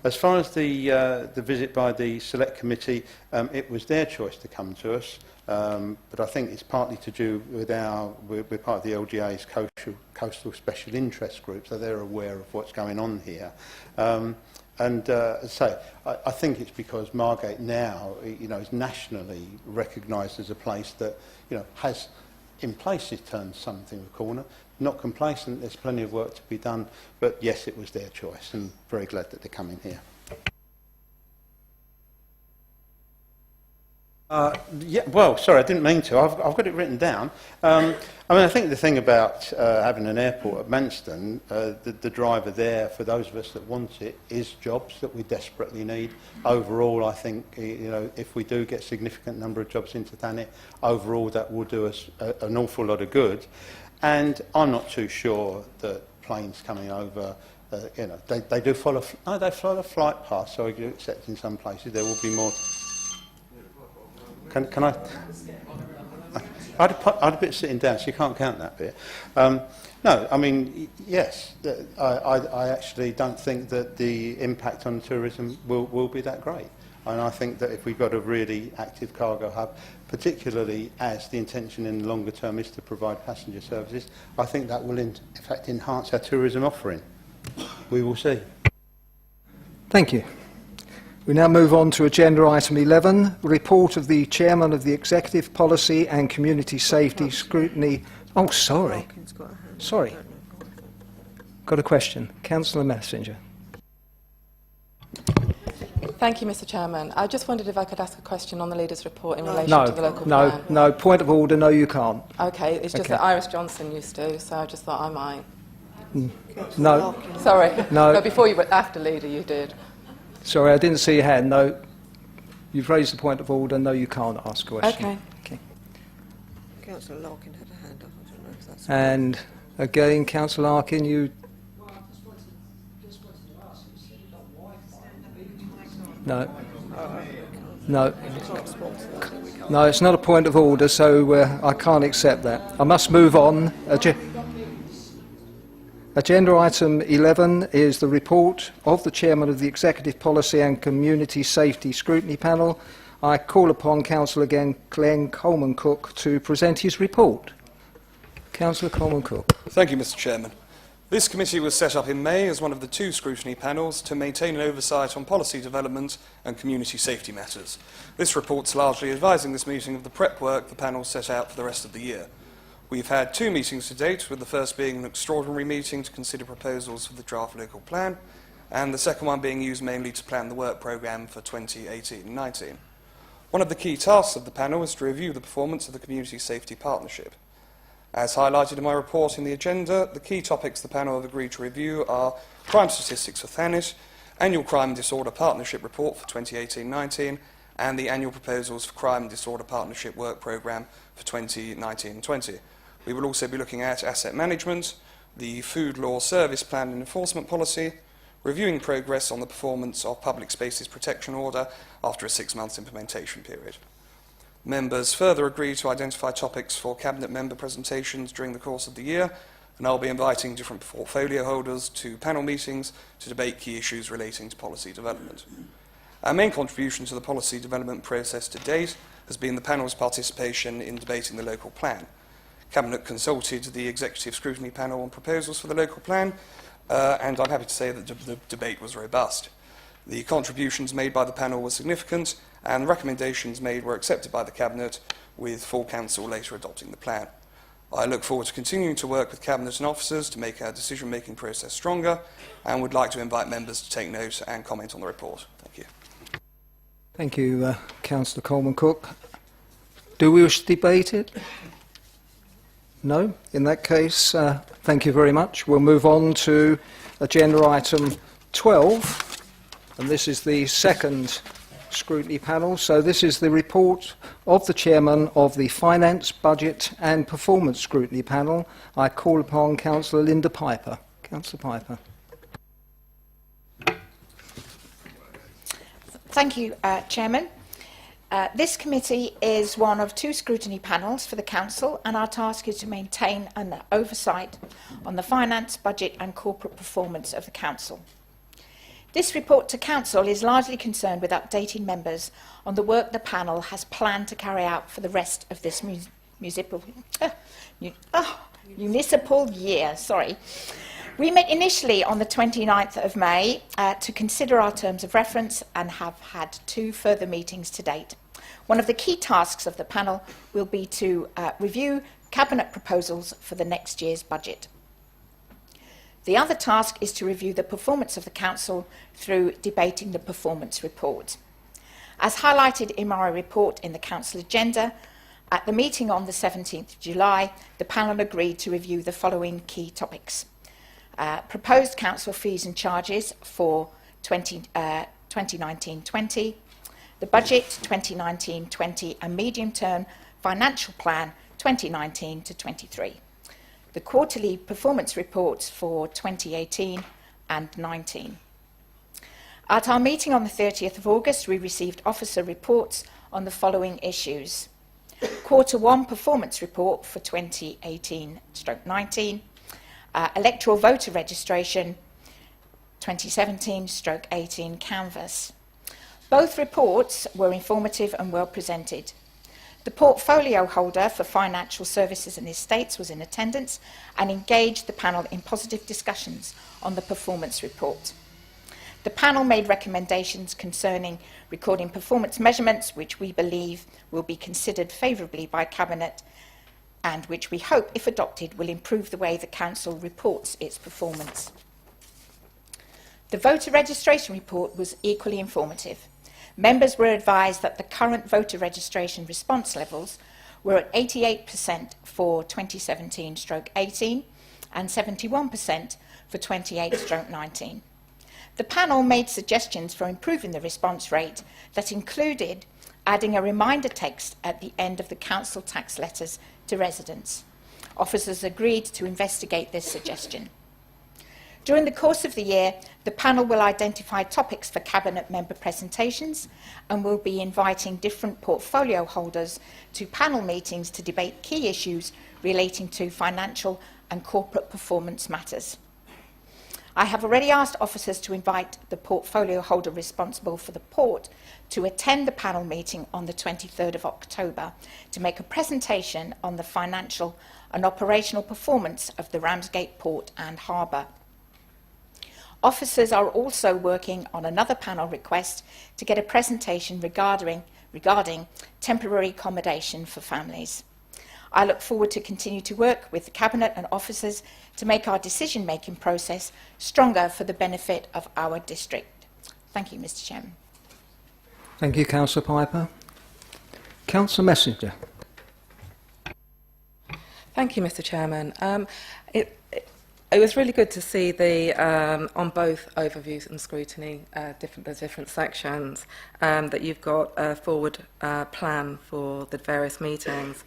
As far as the visit by the Select Committee, it was their choice to come to us, but I think it's partly to do with we're part of the LGA's Coastal Special Interest Group, so they're aware of what's going on here. And as I say, I think it's because Margate now, is nationally recognised as a place that, has in places turned something of a corner. Not complacent, there's plenty of work to be done, but yes, it was their choice, and very glad that they're coming here. Yeah, well, sorry, I didn't mean to. I've got it written down. I think the thing about having an airport at Manston, the driver there, for those of us that want it, is jobs that we desperately need. Overall, I think, if we do get a significant number of jobs into Thanet, overall that will do us an awful lot of good. And I'm not too sure that planes coming over, they do follow, they follow a flight path, so I do accept in some places there will be more. Can I? I had a bit sitting down, so you can't count that bit. No, I mean, yes, I actually don't think that the impact on tourism will be that great. And I think that if we've got a really active cargo hub, particularly as the intention in the longer term is to provide passenger services, I think that will in fact enhance our tourism offering. We will see. Thank you. We now move on to agenda item 11, report of the Chairman of the Executive Policy and Community Safety Scrutiny. Oh, sorry. Sorry. Got a question. Councillor Messenger. Thank you, Mr. Chairman. I just wondered if I could ask a question on the Leader's report in relation to the local plan. No. Point of order. No, you can't. Okay, it's just that Iris Johnson used to, so I just thought I might. No. Sorry. No. Before you were after Leader, you did. Sorry, I didn't see your hand. No. You've raised the point of order. No, you can't ask a question. Okay. Councillor Larkin had a hand up. I don't know if that's... And again, Councillor Larkin, you... No. No. No, it's not a point of order, so I can't accept that. I must move on. Agenda item 11 is the report of the Chairman of the Executive Policy and Community Safety Scrutiny Panel. I call upon Councillor Glenn Coleman-Cook to present his report. Councillor Coleman-Cook. Thank you, Mr. Chairman. This committee was set up in May as one of the two scrutiny panels to maintain an oversight on policy development and community safety matters. This report's largely advising this meeting of the prep work the panel set out for the rest of the year. We've had two meetings to date, with the first being an extraordinary meeting to consider proposals for the draft local plan, and the second one being used mainly to plan the work programme for 2018-19. One of the key tasks of the panel is to review the performance of the Community Safety Partnership. As highlighted in my report in the agenda, the key topics the panel have agreed to review are crime statistics for Thanet, annual crime and disorder partnership report for 2018-19, and the annual proposals for crime and disorder partnership work programme for 2019-20. We will also be looking at asset management, the food law service plan and enforcement policy, reviewing progress on the performance of Public Spaces Protection Order after a 6-month implementation period. Members further agreed to identify topics for Cabinet member presentations during the course of the year, and I'll be inviting different portfolio holders to panel meetings to debate key issues relating to policy development. Our main contribution to the policy development process to date has been the panel's participation in debating the local plan. Cabinet consulted the Executive Scrutiny Panel on proposals for the local plan, and I'm happy to say that the debate was robust. The contributions made by the panel were significant, and the recommendations made were accepted by the Cabinet, with full Council later adopting the plan. I look forward to continuing to work with Cabinet and officers to make our decision-making process stronger, and would like to invite members to take note and comment on the report. Thank you. Thank you, Councillor Coleman-Cook. Do we wish to debate it? No? In that case, thank you very much. We'll move on to agenda item 12, and this is the second scrutiny panel. So this is the report of the Chairman of the Finance, Budget and Performance Scrutiny Panel. I call upon Councillor Linda Piper. Councillor Piper. Thank you, Chairman. This committee is one of 2 scrutiny panels for the Council, and our task is to maintain an oversight on the finance, budget and corporate performance of the Council. This report to Council is largely concerned with updating members on the work the panel has planned to carry out for the rest of this municipal year. We met initially on the 29th of May to consider our terms of reference and have had 2 further meetings to date. One of the key tasks of the panel will be to review Cabinet proposals for the next year's budget. The other task is to review the performance of the Council through debating the performance report. As highlighted in my report in the Council agenda, at the meeting on the 17th of July, the panel agreed to review the following key topics. Proposed Council fees and charges for 2019-20, the budget 2019-20 and medium-term financial plan 2019-23. The quarterly performance reports for 2018 and 19. At our meeting on the 30th of August, we received officer reports on the following issues. Quarter 1 performance report for 2018-19, electoral voter registration 2017-18 canvass. Both reports were informative and well presented. The portfolio holder for financial services and estates was in attendance and engaged the panel in positive discussions on the performance report. The panel made recommendations concerning recording performance measurements, which we believe will be considered favourably by Cabinet and which we hope, if adopted, will improve the way the Council reports its performance. The voter registration report was equally informative. Members were advised that the current voter registration response levels were at 88% for 2017-18 and 71% for 28-19. The panel made suggestions for improving the response rate that included adding a reminder text at the end of the Council tax letters to residents. Officers agreed to investigate this suggestion. During the course of the year, the panel will identify topics for Cabinet member presentations and will be inviting different portfolio holders to panel meetings to debate key issues relating to financial and corporate performance matters. I have already asked officers to invite the portfolio holder responsible for the port to attend the panel meeting on the 23rd of October to make a presentation on the financial and operational performance of the Ramsgate Port and Harbour. Officers are also working on another panel request to get a presentation regarding temporary accommodation for families. I look forward to continue to work with the Cabinet and officers to make our decision-making process stronger for the benefit of our district. Thank you, Mr. Chairman. Thank you, Councillor Piper. Councillor Messenger. Thank you, Mr. Chairman. It was really good to see the on both overviews and scrutiny, the different sections, that you've got a forward plan for the various meetings.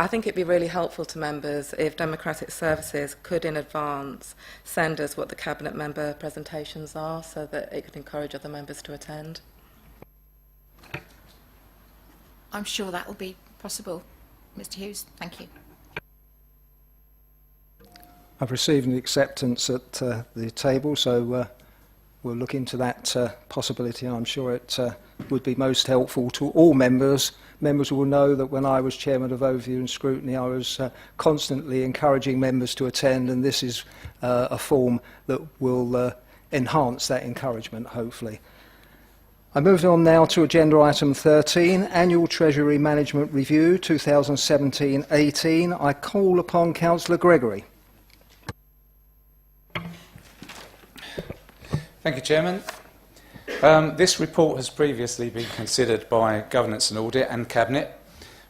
I think it'd be really helpful to members if Democratic Services could in advance send us what the Cabinet member presentations are so that it could encourage other members to attend. I'm sure that will be possible. Mr. Hughes, thank you. I've received an acceptance at the table, so we'll look into that possibility, and I'm sure it would be most helpful to all members. Members will know that when I was Chairman of Overview and Scrutiny, I was constantly encouraging members to attend, and this is a form that will enhance that encouragement, hopefully. I move on now to agenda item 13, Annual Treasury Management Review 2017-18. I call upon Councillor Gregory. Thank you, Chairman. This report has previously been considered by Governance and Audit and Cabinet.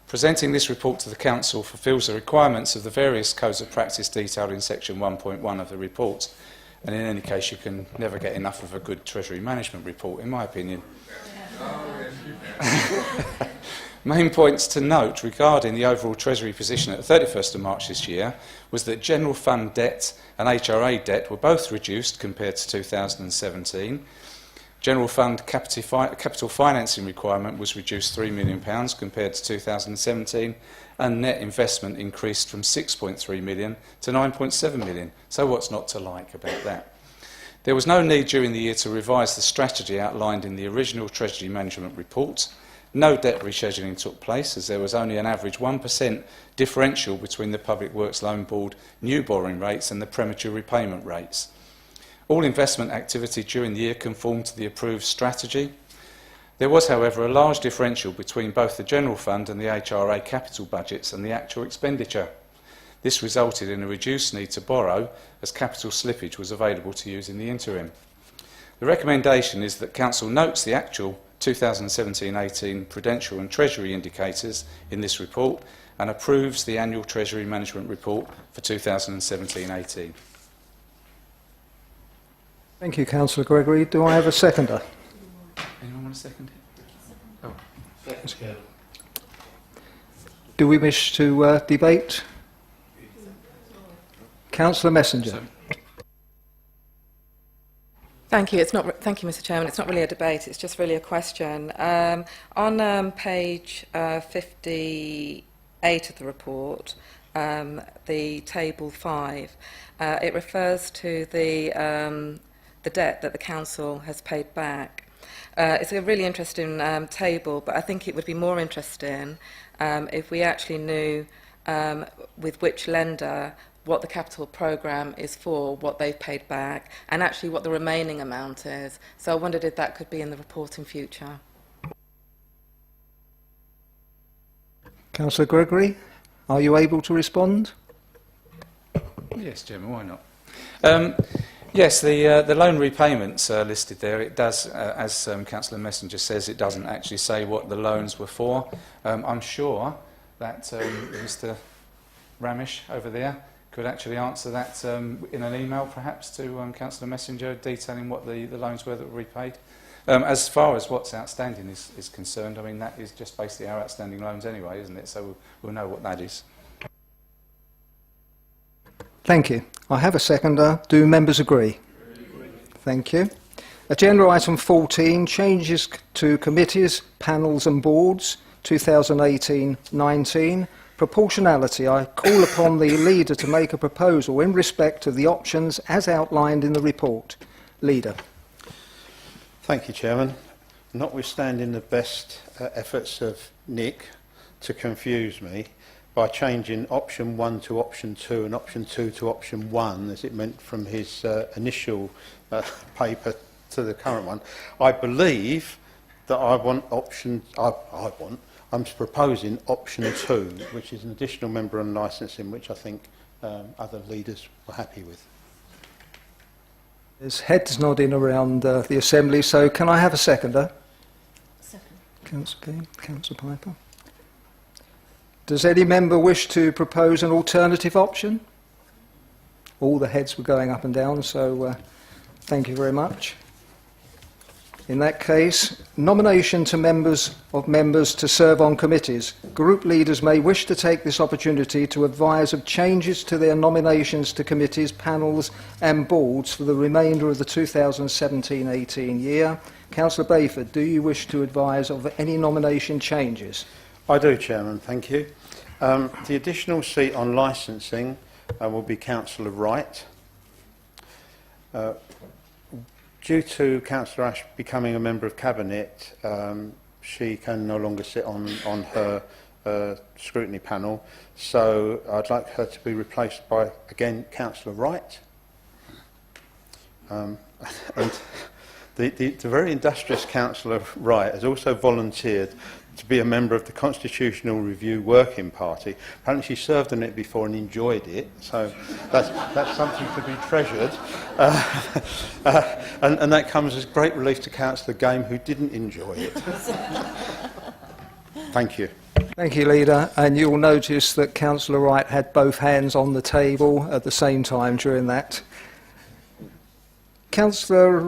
Presenting this report to the Council fulfils the requirements of the various codes of practice detailed in section 1.1 of the report, and in any case you can never get enough of a good Treasury Management report, in my opinion. Main points to note regarding the overall Treasury position at the 31st of March this year was that general fund debt and HRA debt were both reduced compared to 2017. General Fund capital financing requirement was reduced £3 million compared to 2017, and net investment increased from 6.3 million to 9.7 million. So what's not to like about that? There was no need during the year to revise the strategy outlined in the original Treasury Management Report. No debt rescheduling took place, as there was only an average 1% differential between the Public Works Loan Board new borrowing rates and the premature repayment rates. All investment activity during the year conformed to the approved strategy. There was, however, a large differential between both the General Fund and the HRA capital budgets and the actual expenditure. This resulted in a reduced need to borrow, as capital slippage was available to use in the interim. The recommendation is that Council notes the actual 2017-18 Prudential and Treasury indicators in this report and approves the annual Treasury Management Report for 2017-18. Thank you, Councillor Gregory. Do I have a seconder? Anyone want to second it? Oh. Do we wish to debate? Councillor Messenger. Thank you. Thank you, Mr. Chairman. It's not really a debate. It's just really a question. On page 58 of the report, the table 5, it refers to the debt that the council has paid back. It's a really interesting table, but I think it would be more interesting if we actually knew with which lender what the capital programme is for, what they've paid back, and actually what the remaining amount is. So I wondered if that could be in the report in future. Councillor Gregory, are you able to respond? Yes, Chairman, why not? Yes, the loan repayments listed there, it does, as Councillor Messenger says, it doesn't actually say what the loans were for. I'm sure that Mr Ramish over there could actually answer that in an email perhaps to Councillor Messenger, detailing what the loans were that were repaid. As far as what's outstanding is concerned, I mean, that is just basically our outstanding loans anyway, isn't it? So we'll know what that is. Thank you. I have a seconder. Do members agree? Thank you. Agenda item 14, changes to committees, panels and boards, 2018-19. Proportionality. I call upon the Leader to make a proposal in respect of the options as outlined in the report. Leader. Thank you, Chairman. Notwithstanding the best efforts of Nick to confuse me by changing option 1 to option 2 and option 2 to option 1, as it meant from his initial paper to the current one, I believe that I'm proposing option 2, which is an additional member on licensing, which I think other leaders were happy with. There's heads nodding around the Assembly, so can I have a seconder? Second. Councillor Keane, Councillor Piper. Does any member wish to propose an alternative option? All the heads were going up and down, so thank you very much. In that case, nomination to members to serve on committees. Group leaders may wish to take this opportunity to advise of changes to their nominations to committees, panels and boards for the remainder of the 2017-18 year. Councillor Bayford, do you wish to advise of any nomination changes? I do, Chairman, thank you. The additional seat on licensing will be Councillor Wright. Due to Councillor Ash becoming a member of Cabinet, she can no longer sit on her scrutiny panel, so I'd like her to be replaced by, again, Councillor Wright. And the very industrious Councillor Wright has also volunteered to be a member of the Constitutional Review Working Party. Apparently she served on it before and enjoyed it, so that's something to be treasured. And that comes as great relief to Councillor Game, who didn't enjoy it. Thank you. Thank you, Leader. And you'll notice that Councillor Wright had both hands on the table at the same time during that. Councillor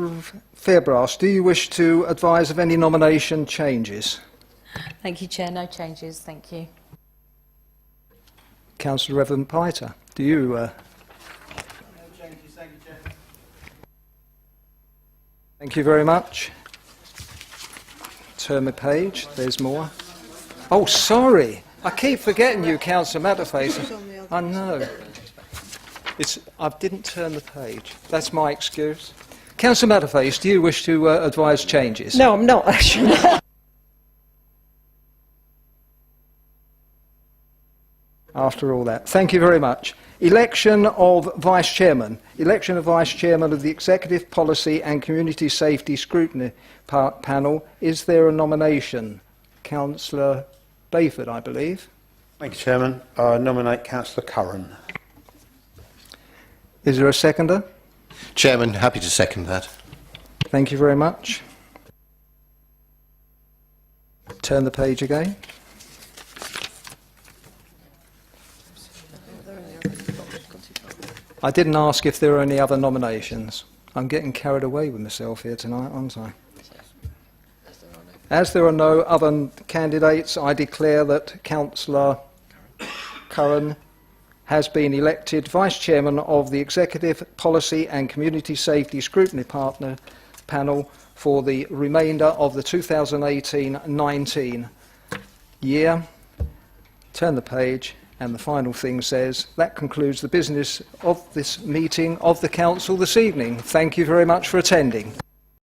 Fairbrass, do you wish to advise of any nomination changes? Thank you, Chair. No changes. Thank you. Councillor Reverend Piter, do you... No changes, thank you, Chair. Thank you very much. turn the page. There's more. Oh, sorry. I keep forgetting you, Councillor Matterface. I know. I didn't turn the page. That's my excuse. Councillor Matterface, do you wish to advise changes? No, I'm not, actually. After all that. Thank you very much. Election of Vice Chairman. Election of Vice Chairman of the Executive Policy and Community Safety Scrutiny Panel. Is there a nomination? Councillor Bayford, I believe. Thank you, Chairman. I nominate Councillor Curran. Is there a seconder? Chairman, happy to second that. Thank you very much. Turn the page again. I didn't ask if there are any other nominations. I'm getting carried away with myself here tonight, aren't I? As there are no other candidates, I declare that Councillor Curran has been elected Vice Chairman of the Executive Policy and Community Safety Scrutiny Panel for the remainder of the 2018-19 year. Turn the page. And the final thing says, that concludes the business of this meeting of the Council this evening. Thank you very much for attending.